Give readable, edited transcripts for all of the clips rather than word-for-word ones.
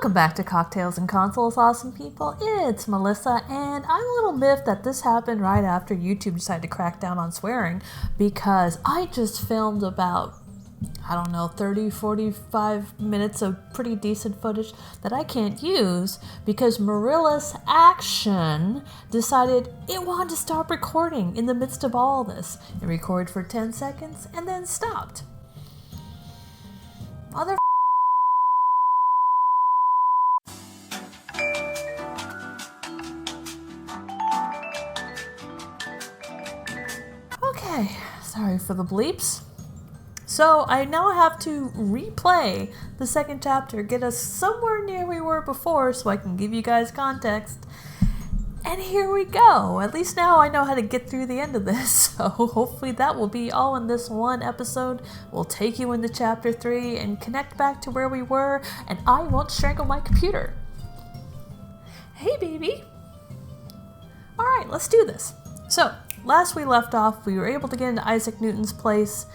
Welcome back to Cocktails and Consoles, awesome people. It's Melissa, and I'm a little miffed that this happened right after YouTube decided to crack down on swearing, because I just filmed about, 30, 45 minutes of pretty decent footage that I can't use because Marilla's Action decided it wanted to stop recording in the midst of all this. It recorded for 10 seconds and then stopped. Mother. Okay, sorry for the bleeps. So I now have to replay the second chapter, get us somewhere near we were before so I can give you guys context. And here we go. At least now I know how to get through the end of this. So hopefully that will be all in this one episode. We'll take you into chapter 3 and connect back to where we were, and I won't strangle my computer. Hey baby. Alright, let's do this. So, last we left off, we were able to get into Isaac Newton's place.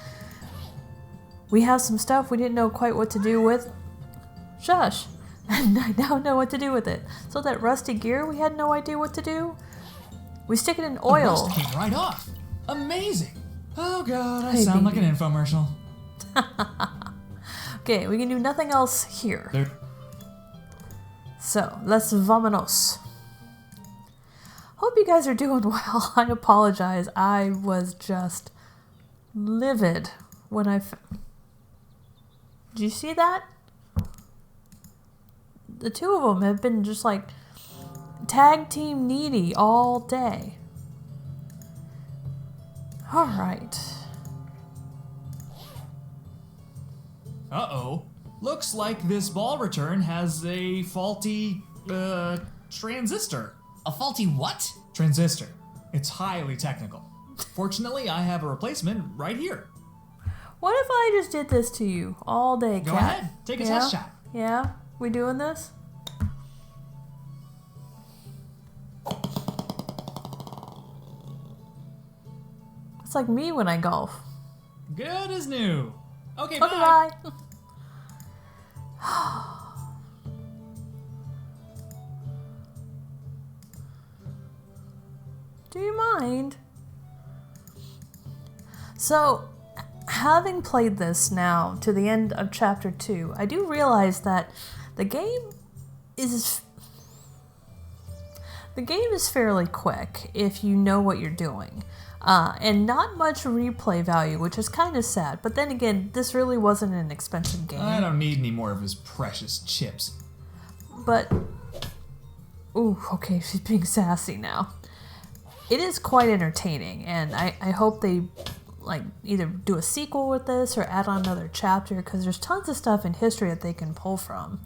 We have some stuff we didn't know quite what to do with. Shush! And I now know what to do with it. So that rusty gear we had no idea what to do, we stick it in oil. The rust came right off. Amazing. Oh god, I sound like an infomercial. Okay, we can do nothing else here. So, let's vamonos. Hope you guys are doing well. I apologize. I was just livid when I... Did you see that? The two of them have been just like tag team needy all day. Alright. Uh-oh. Looks like this ball return has a faulty, transistor. A faulty what? Transistor. It's highly technical. Fortunately, I have a replacement right here. What if I just did this to you all day, Cat? Go ahead. Take a test shot. Yeah? We doing this? It's like me when I golf. Good as new. Okay, bye. Do you mind? So, having played this now to the end of chapter 2, I do realize that the game is fairly quick if you know what you're doing. And not much replay value, which is kind of sad. But then again, this really wasn't an expensive game. I don't need any more of his precious chips. But, ooh, okay, she's being sassy now. It is quite entertaining, and I hope they either do a sequel with this or add on another chapter, because there's tons of stuff in history that they can pull from.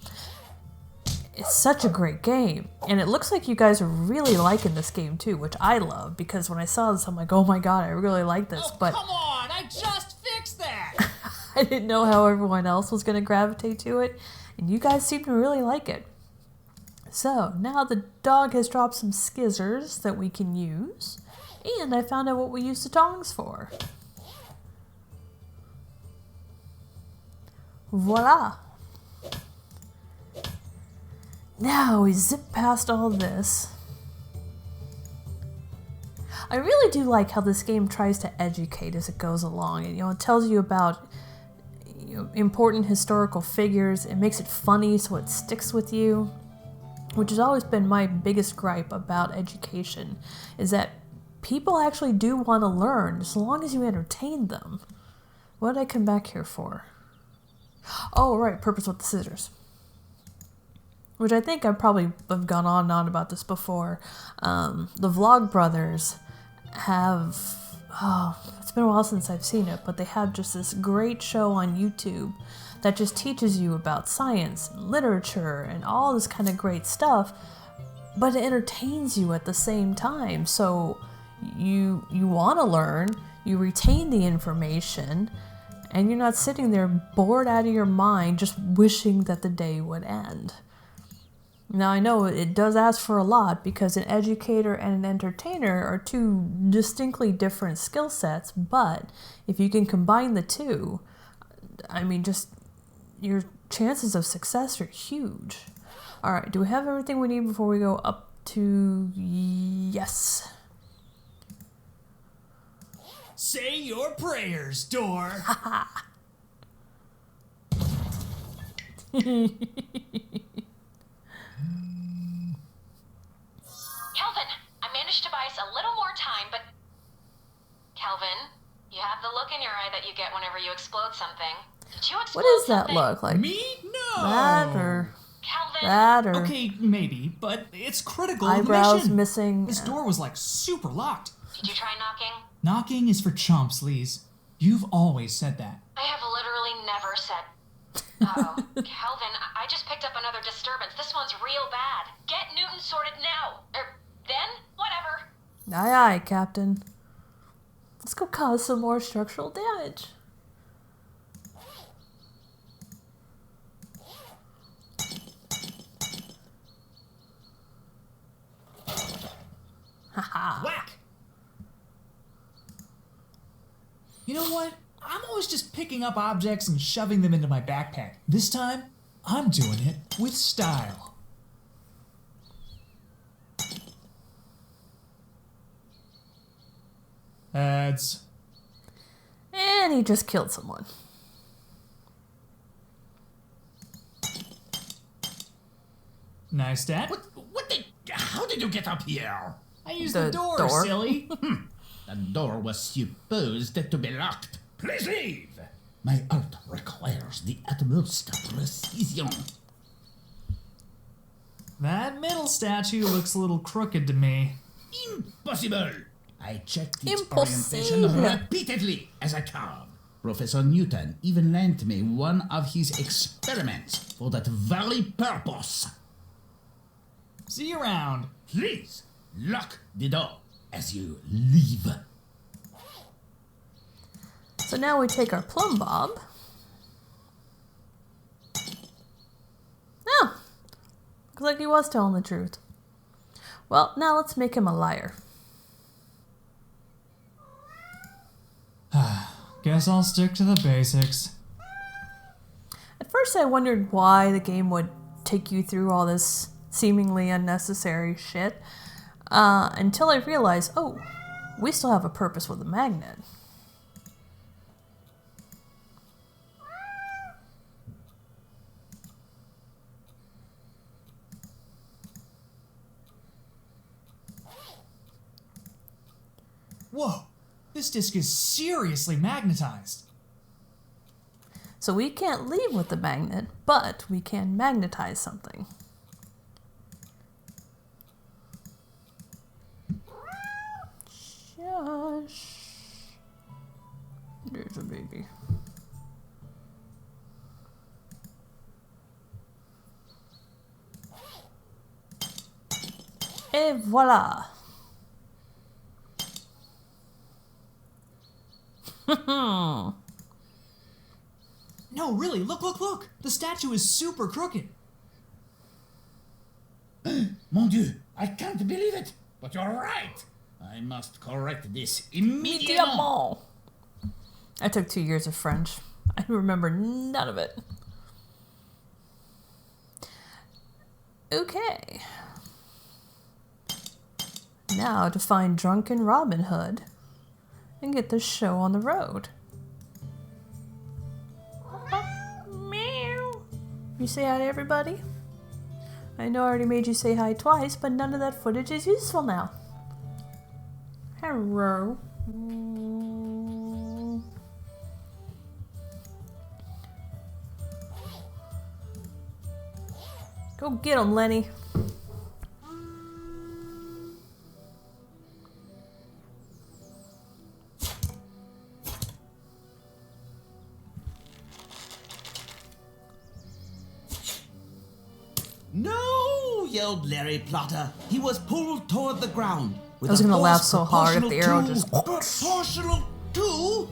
It's such a great game, and it looks like you guys are really liking this game too, which I love, because when I saw this I'm like, oh my god, I really like this. Oh, but come on, I just fixed that! I didn't know how everyone else was going to gravitate to it, and you guys seem to really like it. So, now the dog has dropped some skizzers that we can use, and I found out what we use the tongs for. Voila! Now we zip past all this. I really do like how this game tries to educate as it goes along. And, it tells you about important historical figures. It makes it funny so it sticks with you, which has always been my biggest gripe about education, is that people actually do want to learn as long as you entertain them. What did I come back here for? Oh, right, purpose with the scissors. Which I think I probably have gone on and on about this before. The Vlog Brothers have, it's been a while since I've seen it, but they have just this great show on YouTube that just teaches you about science and literature and all this kind of great stuff, but it entertains you at the same time. So you want to learn, you retain the information, and you're not sitting there bored out of your mind just wishing that the day would end. Now, I know it does ask for a lot, because an educator and an entertainer are two distinctly different skill sets, but if you can combine the two, I mean, just your chances of success are huge. Alright, do we have everything we need before we go up to... Yes. Say your prayers, door. Kelvin, I managed to buy us a little more time, but... Kelvin, you have the look in your eye that you get whenever you explode something. Did you explode What does that something? look like? Me? No. That or... Kelvin! That or... Okay, maybe, but it's critical to the eyebrows mission. missing. This door was like super locked. Did you try knocking? Knocking is for chumps, Lise. You've always said that. I have literally never said... Uh-oh. Kelvin, I just picked up another disturbance. This one's real bad. Get Newton sorted now. Then? Whatever. Aye, aye, Captain. Let's go cause some more structural damage. Haha. Whack! You know what? I'm always just picking up objects and shoving them into my backpack. This time, I'm doing it with style. Ads. And he just killed someone. Nice, Dad. How did you get up here? I used The the door, door? silly. The door was supposed to be locked. Please leave. My art requires the utmost precision. That middle statue looks a little crooked to me. Impossible. I checked its Impossible. orientation repeatedly as I carved. Professor Newton even lent me one of his experiments for that very purpose. See you around. Please lock the door as you leave. So now we take our plumb bob. Oh, looks like he was telling the truth. Well, now let's make him a liar. Guess I'll stick to the basics. At first I wondered why the game would take you through all this seemingly unnecessary shit, until I realized, oh, we still have a purpose with the magnet. Whoa, this disc is seriously magnetized. So we can't leave with the magnet, but we can magnetize something. Shush. There's a baby. Et voila. No, really, look. The statue is super crooked. Mon Dieu, I can't believe it. But you're right. I must correct this immediately. Immediatement. I took 2 years of French. I remember none of it. Okay. Now to find drunken Robin Hood and get this show on the road. Meow. You say hi to everybody? I know I already made you say hi twice, but none of that footage is useful now. Hello. Go get him, Lenny. No, yelled Larry Plotter. He was pulled toward the ground. With I was a gonna laugh force so hard if the arrow proportional just- to- Proportional to...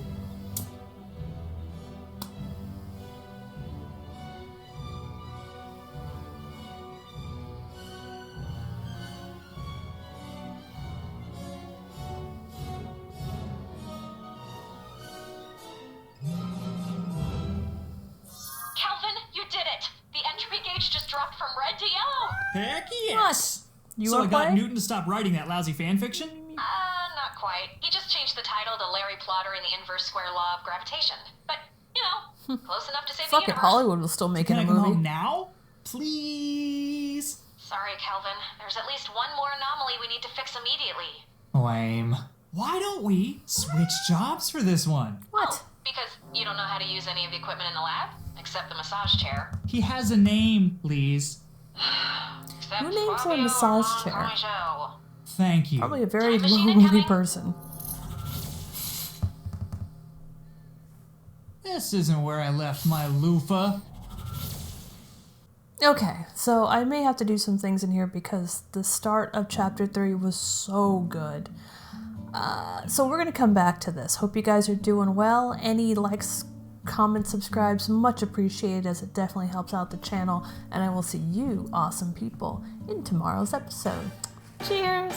Kelvin, you did it! The entropy gauge just dropped from red to yellow. Heck yes! You so I wanna got play? Newton to stop writing that lousy fan fiction? Not quite. He just changed the title to Larry Plotter and the Inverse Square Law of Gravitation. But, you know, close enough to save Fuck the it, universe. Hollywood will still make it Can a I come movie. home now? Please? Sorry, Kelvin. There's at least one more anomaly we need to fix immediately. Lame. Why don't we switch jobs for this one? What? Because you don't know how to use any of the equipment in the lab? Except the massage chair. He has a name, Lise. Except Who names a Fabio massage chair? Oh. Armajo. Thank you. Probably a very Time machine lonely incoming. person. This isn't where I left my loofah. Okay, so I may have to do some things in here because the start of chapter 3 was so good. So we're going to come back to this. Hope you guys are doing well. Any likes, comments, subscribes, much appreciated as it definitely helps out the channel. And I will see you awesome people in tomorrow's episode. Cheers!